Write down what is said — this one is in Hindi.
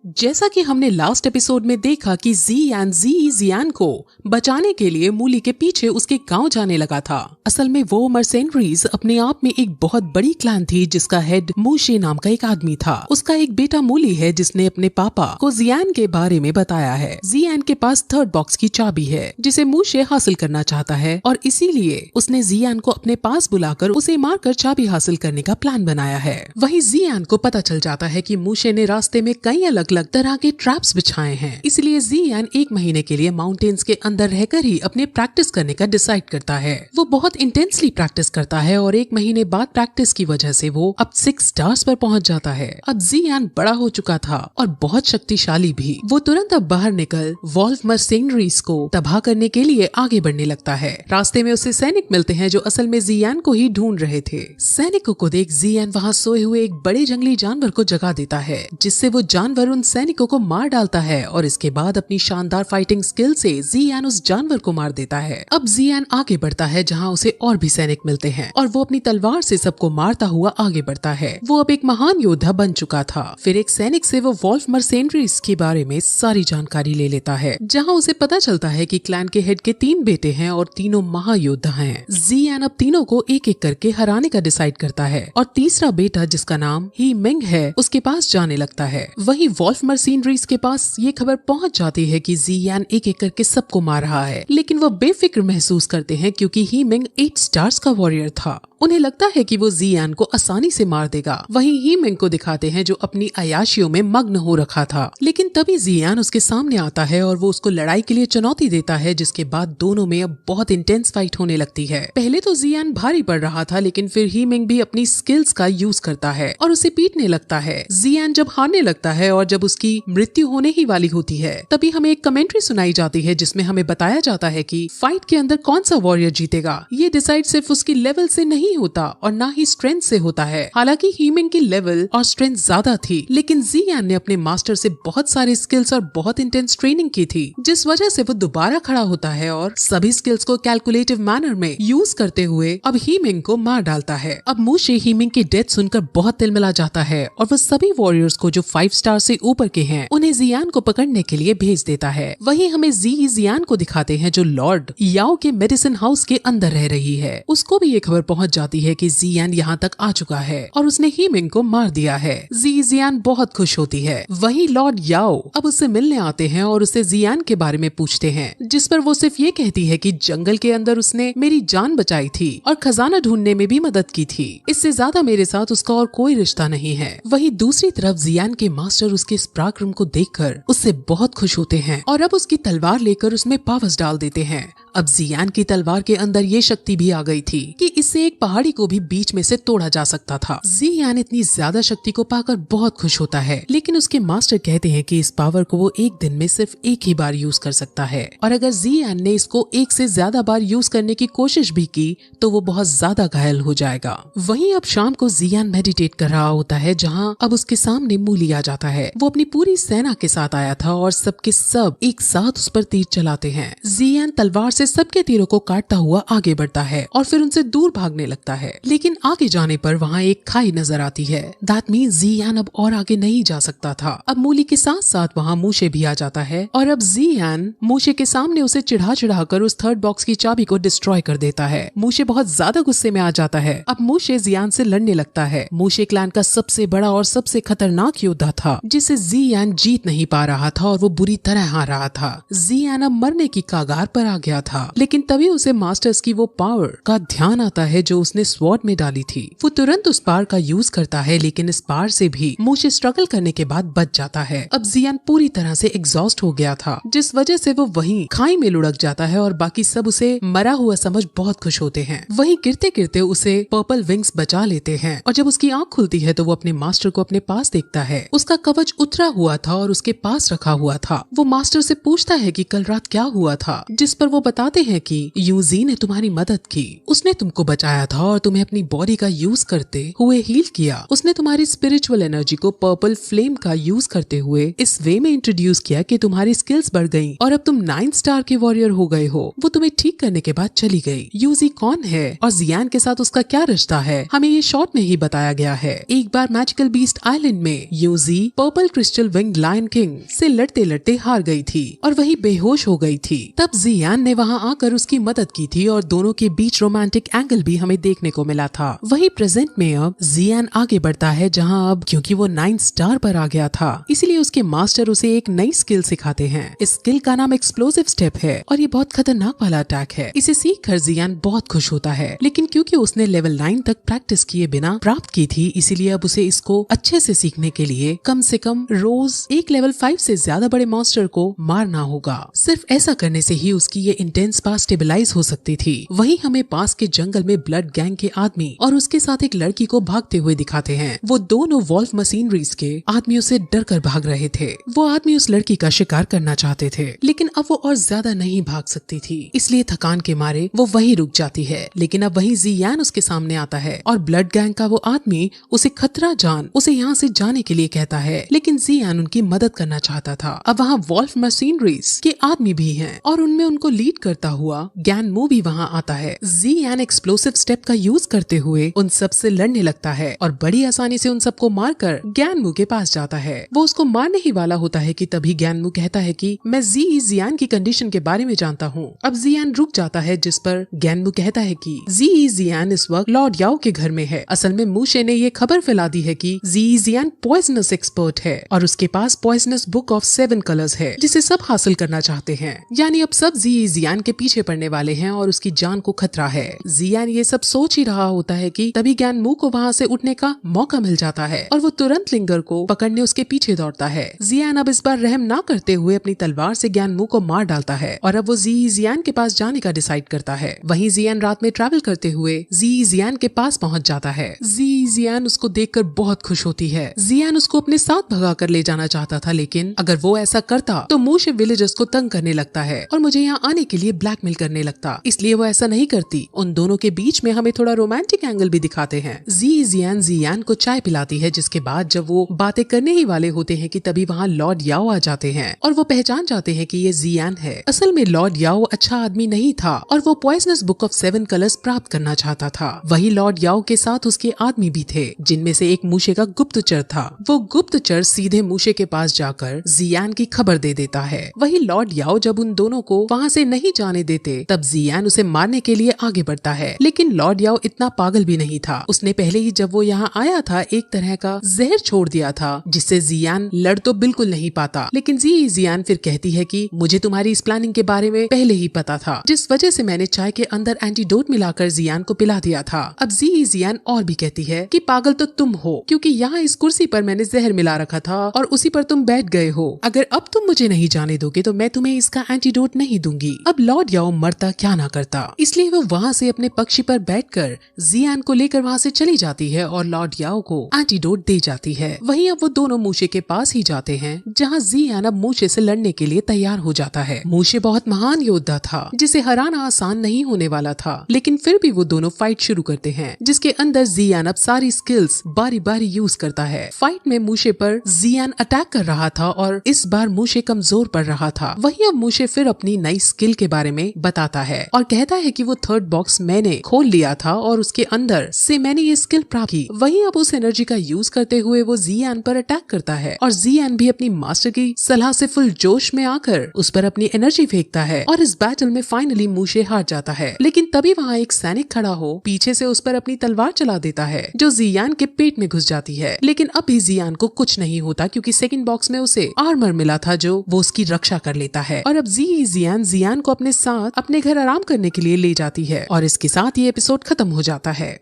जैसा कि हमने लास्ट एपिसोड में देखा कि जियान को बचाने के लिए मूली के पीछे उसके गांव जाने लगा था। असल में वो मर्सेनरीज अपने आप में एक बहुत बड़ी क्लैन थी जिसका हेड मूशे नाम का एक आदमी था। उसका एक बेटा मूली है जिसने अपने पापा को जियान के बारे में बताया है। जियान के पास थर्ड बॉक्स की चाबी है जिसे मूशे हासिल करना चाहता है और इसीलिए उसने जियान को अपने पास बुलाकर उसे मारकर चाबी हासिल करने का प्लान बनाया है। वहीं जियान को पता चल जाता है कि मूशे ने रास्ते में कई अलग अलग तरह के ट्रैप्स बिछाए हैं, इसलिए जियान 1 महीने के लिए माउंटेन्स के अंदर रहकर ही अपने प्रैक्टिस करने का डिसाइड करता है। वो बहुत इंटेंसली प्रैक्टिस करता है और 1 महीने बाद प्रैक्टिस की वजह से वो अब 6 स्टार्स पर पहुंच जाता है। अब जियान बड़ा हो चुका था और बहुत शक्तिशाली भी। वो तुरंत अब बाहर निकल वॉल्फ मर्सेनरीज को तबाह करने के लिए आगे बढ़ने लगता है। रास्ते में उसे सैनिक मिलते हैं जो असल में जियान को ही ढूंढ रहे थे। सैनिकों को देख जियान वहाँ सोए हुए एक बड़े जंगली जानवर को जगा देता है, जिससे वो जानवर उन सैनिकों को मार डालता है और इसके बाद अपनी शानदार फाइटिंग स्किल से जियान उस जानवर को मार देता है। अब जियान आगे बढ़ता है जहाँ उसे और भी सैनिक मिलते हैं और वो अपनी तलवार से सबको मारता हुआ आगे बढ़ता है। वो अब एक महान योद्धा बन चुका था। फिर एक सैनिक से वो वॉल्फ मर्सेनरीज के बारे में सारी जानकारी ले लेता है, जहाँ उसे पता चलता है कि क्लैन के हेड के 3 बेटे हैं और तीनों महायोद्धा हैं। जियान अब तीनों को एक एक करके हराने का डिसाइड करता है और तीसरा बेटा जिसका नाम ही मिंग है उसके पास जाने लगता है। वहीं वॉल्फ मर्सेनरीज के पास ये खबर पहुंच जाती है कि जियान एक एक करके सबको मार रहा है, लेकिन वो बेफिक्र महसूस करते हैं क्योंकि ही मिंग 8 स्टार्स का वॉरियर था। उन्हें लगता है कि वो जियान को आसानी से मार देगा। वहीं ही मिंग को दिखाते हैं जो अपनी अयाशियों में मग्न हो रखा था, लेकिन तभी जियान उसके सामने आता है और वो उसको लड़ाई के लिए चुनौती देता है, जिसके बाद दोनों में अब बहुत इंटेंस फाइट होने लगती है। पहले तो जियान भारी पड़ रहा था, लेकिन फिर ही मिंग भी अपनी स्किल्स का यूज करता है और उसे पीटने लगता है। जियान जब हारने लगता है और जब उसकी मृत्यु होने ही वाली होती है, तभी हमें एक कमेंट्री सुनाई जाती है जिसमें हमें बताया जाता है कि फाइट के अंदर कौन सा वॉरियर जीतेगा ये डिसाइड सिर्फ उसकी लेवल से नहीं होता और ना ही स्ट्रेंथ से होता है। हालांकि हीमिंग की लेवल और स्ट्रेंथ ज्यादा थी, लेकिन जियान ने अपने मास्टर से बहुत सारे स्किल्स और बहुत इंटेंस ट्रेनिंग की थी, जिस वजह से वो दोबारा खड़ा होता है और सभी स्किल्स को कैलकुलेटिव मैनर में यूज करते हुए अब हीमिंग को मार डालता है। अब मूशे हीमिंग की डेथ सुनकर बहुत तिलमिला जाता है और वो सभी वॉरियर्स को जो 5 स्टार से ऊपर के हैं उन्हें जियान को पकड़ने के लिए भेज देता है। वहीं हमें जियान को दिखाते हैं जो लॉर्ड याओ के मेडिसिन हाउस के अंदर रह रही है। उसको भी ये खबर पहुंच जाती है कि जियान यहाँ तक आ चुका है और उसने हीमिंग को मार दिया है। जियान बहुत खुश होती है। वहीं लॉर्ड याओ अब उससे मिलने आते हैं और उससे जियान के बारे में पूछते हैं, जिस पर वो सिर्फ ये कहती है कि जंगल के अंदर उसने मेरी जान बचाई थी और खजाना ढूंढने में भी मदद की थी। इससे ज्यादा मेरे साथ उसका और कोई रिश्ता नहीं है। वहीं दूसरी तरफ जियान के मास्टर उसके इस पराक्रम को देखकर उससे बहुत खुश होते हैं और अब उसकी तलवार लेकर उसमें पावर्स डाल देते हैं। अब जियान की तलवार के अंदर ये शक्ति भी आ गई थी कि इससे एक पहाड़ी को भी बीच में से तोड़ा जा सकता था। जियान इतनी ज्यादा शक्ति को पाकर बहुत खुश होता है, लेकिन उसके मास्टर कहते हैं कि इस पावर को वो एक दिन में सिर्फ एक ही बार यूज कर सकता है और अगर जियान ने इसको एक से ज्यादा बार यूज करने की कोशिश भी की तो वो बहुत ज्यादा घायल हो जाएगा। वहीं अब शाम को जियान मेडिटेट कर रहा होता है, जहाँ अब उसके सामने मूली आ जाता है। वो अपनी पूरी सेना के साथ आया था और सबके सब एक साथ उस पर तीर चलाते हैं। जियान तलवार से सबके तीरों को काटता हुआ आगे बढ़ता है और फिर उनसे दूर भागने लगता है, लेकिन आगे जाने पर वहाँ एक खाई नजर आती है। दैट मीन्स जियान अब और आगे नहीं जा सकता था। अब मूली के साथ साथ वहाँ मूशे भी आ जाता है और अब जियान मूशे के सामने उसे चिढ़ा कर उस थर्ड बॉक्स की चाबी को डिस्ट्रॉय कर देता है। मूशे बहुत ज्यादा गुस्से में आ जाता है। अब मूशे जियान से लड़ने लगता है। मूशे क्लैन का सबसे बड़ा और सबसे खतरनाक योद्धा था, जिसे जियान जीत नहीं पा रहा था और वो बुरी तरह हार रहा था। जियान अब मरने की कगार पर आ गया था, लेकिन तभी उसे मास्टर्स की वो पावर का ध्यान आता है जो उसने स्वॉर्ड में डाली थी। वो तुरंत उस पावर का यूज करता है, लेकिन इस पावर से भी मूशे स्ट्रगल करने के बाद बच जाता है। अब जियान पूरी तरह से एग्जॉस्ट हो गया था, जिस वजह से वो वहीं खाई में लुढ़क जाता है और बाकी सब उसे मरा हुआ समझ बहुत खुश होते हैं। वहीं गिरते गिरते उसे पर्पल विंग्स बचा लेते हैं और जब उसकी आंख खुलती है तो वो अपने मास्टर को अपने पास देखता है। उसका कवच उतरा हुआ था और उसके पास रखा हुआ था। वो मास्टर से पूछता है कि कल रात क्या हुआ था, जिस पर वो बता बताते हैं कि यूजी ने तुम्हारी मदद की, उसने तुमको बचाया था और तुम्हें अपनी बॉडी का यूज करते हुए हील किया। उसने तुम्हारी स्पिरिचुअल एनर्जी को पर्पल फ्लेम का यूज करते हुए इस वे में इंट्रोड्यूस किया कि तुम्हारी स्किल्स बढ़ गई और अब तुम 9 स्टार के वॉरियर हो गए हो। वो तुम्हें ठीक करने के बाद चली गई। यूजी कौन है और जियान के साथ उसका क्या रिश्ता है, हमें ये शॉर्ट में ही बताया गया है। एक बार मैजिकल बीस्ट आइलैंड में यूजी purple crystal wing lion king से लड़ते लड़ते हार गई थी और वही बेहोश हो गई थी। तब जियान ने वहाँ आकर उसकी मदद की थी और दोनों के बीच रोमांटिक एंगल भी हमें देखने को मिला था। वही प्रेजेंट में अब जियान आगे बढ़ता है, जहाँ अब क्योंकि वो 9 स्टार पर आ गया था इसलिए उसके मास्टर उसे एक नई स्किल सिखाते हैं। इस स्किल का नाम एक्सप्लोसिव स्टेप है और ये बहुत खतरनाक वाला अटैक है। इसे सीख कर जियान बहुत खुश होता है, लेकिन क्योंकि उसने लेवल 9 तक प्रैक्टिस किए बिना प्राप्त की थी इसीलिए अब उसे इसको अच्छे से सीखने के लिए कम से कम रोज एक लेवल 5 से ज्यादा बड़े मॉन्स्टर को मारना होगा। सिर्फ ऐसा करने से ही उसकी ये इंटेंस पावर स्टेबलाइज हो सकती थी। वहीं हमें पास के जंगल में ब्लड गैंग के आदमी और उसके साथ एक लड़की को भागते हुए दिखाते हैं। वो दोनों वॉल्फ मशीनरीज के आदमियों से डर कर भाग रहे थे। वो आदमी उस लड़की का शिकार करना चाहते थे, लेकिन अब वो और ज्यादा नहीं भाग सकती थी, इसलिए थकान के मारे वो वहीं रुक जाती है। लेकिन अब वहीं जियान उसके सामने आता है और ब्लड गैंग का वो आदमी उसे खतरा जान उसे यहाँ से जाने के लिए कहता है, लेकिन जियान उनकी मदद करना चाहता था। अब वहाँ वॉल्फ मशीनरीज के आदमी भी हैं और उनमें उनको लीड करता हुआ गैनमू भी वहाँ आता है। जियान एक्सप्लोसिव स्टेप का यूज करते हुए उन सब से लड़ने लगता है और बड़ी आसानी से उन सबको मारकर गैनमू के पास जाता है। वो उसको मारने ही वाला होता है कि तभी गैनमू कहता है कि मैं जियान की कंडीशन के बारे में जानता हूँ। अब जियान रुक जाता है, जिस पर गैनमू कहता है कि जियान इस वक्त लॉर्ड याओ के घर में है। असल में मूशे ने ये खबर फैला दी है कि जियान पॉइजनस एक्सपर्ट है और उसके पास पॉइजनस बुक ऑफ 7 कलर्स है जिसे सब हासिल करना चाहते हैं। यानी अब सब जियान के पीछे पड़ने वाले हैं और उसकी जान को खतरा है। जियान ये सब सोच ही रहा होता है कि तभी गैनमू को वहाँ से उठने का मौका मिल जाता है और वो तुरंत लिंगर को पकड़ने उसके पीछे दौड़ता है। जियान अब इस बार रहम ना करते हुए अपनी तलवार से गैनमू को मार डालता है और अब वो जियान के पास जाने का डिसाइड करता है। वहीं जियान रात में ट्रैवल करते हुए जियान के पास पहुँच जाता है। जियान उसको देखकर बहुत खुश होती है। जियान उसको अपने साथ भगा कर ले जाना चाहता था, लेकिन अगर वो ऐसा करता तो मूशे विलेजर्स को तंग करने लगता है और मुझे यहाँ आने के लिए ब्लैकमेल करने लगता, इसलिए वो ऐसा नहीं करती। उन दोनों के बीच में हमें थोड़ा रोमांटिक एंगल भी दिखाते हैं। जियान को चाय पिलाती है, जिसके बाद जब वो बातें करने ही वाले होते हैं कि तभी वहाँ लॉर्ड याओ आ जाते हैं और वो पहचान जाते हैं कि ये जियान है। असल में लॉर्ड याओ अच्छा आदमी नहीं था और वो पॉइजनस बुक ऑफ 7 कलर्स प्राप्त करना चाहता था। वही लॉर्ड याओ के साथ उसके आदमी भी थे, जिनमें से एक मूशे का गुप्तचर था। वो गुप्तचर सीधे मूशे के पास जाकर जियान की खबर दे देता है। वही लॉर्ड याओ जब उन दोनों को वहाँ से नहीं जाने देते तब जियान उसे मारने के लिए आगे बढ़ता है, लेकिन लॉर्ड याओ इतना पागल भी नहीं था। उसने पहले ही जब वो यहाँ आया था एक तरह का जहर छोड़ दिया था जिससे जियान लड़ तो बिल्कुल नहीं पाता। लेकिन जियान फिर कहती है कि मुझे तुम्हारी इस प्लानिंग के बारे में पहले ही पता था, जिस वजह से मैंने चाय के अंदर एंटीडोट मिलाकर जियान को पिला दिया था। अब जियान और भी कहती है कि पागल तो तुम हो, क्योंकि यहाँ इस कुर्सी पर मैंने जहर मिला रखा था और उसी पर तुम बैठ गए हो। अगर अब तुम मुझे नहीं जाने दोगे तो मैं तुम्हें इसका एंटीडोट नहीं दूंगी। अब लॉर्ड याओ मरता क्या ना करता, इसलिए वो वहाँ से अपने पक्षी पर बैठकर जियान को लेकर वहाँ से चली जाती है और लॉर्ड याओ को एंटीडोट दे जाती है। वहीं अब वो दोनों मूशे के पास ही जाते हैं, जहाँ जियान अब मूशे से लड़ने के लिए तैयार हो जाता है। मूशे बहुत महान योद्धा था जिसे हराना आसान नहीं होने वाला था, लेकिन फिर भी वो दोनों फाइट शुरू करते हैं, जिसके अंदर जियान अब सारी स्किल्स बारी बारी यूज करता है। फाइट में मूशे पर जियान अटैक कर रहा था और इस बार मूशे कमजोर पड़ रहा था। वहीं अब मूशे फिर अपनी नई स्किल के बारे में बताता है और कहता है कि वो 3rd बॉक्स मैंने खोल लिया था और उसके अंदर से मैंने ये स्किल प्राप्त की। वहीं अब उस एनर्जी का यूज करते हुए वो जियान पर अटैक करता है और जियान भी अपनी मास्टर की सलाह से फुल जोश में आकर उस पर अपनी एनर्जी फेंकता है और इस बैटल में फाइनली मूशे हार जाता है। लेकिन तभी वहाँ एक सैनिक खड़ा हो पीछे से उस पर अपनी तलवार चला देता है जो जियान के पेट में घुस जाती है। लेकिन अभी जियान को कुछ नहीं होता क्योंकि 2nd बॉक्स में उसे आर्मर मिला था जो वो उसकी रक्षा कर लेता है। और अब जियान को अपने साथ अपने घर आराम करने के लिए ले जाती है और इसके साथ ये एपिसोड खत्म हो जाता है।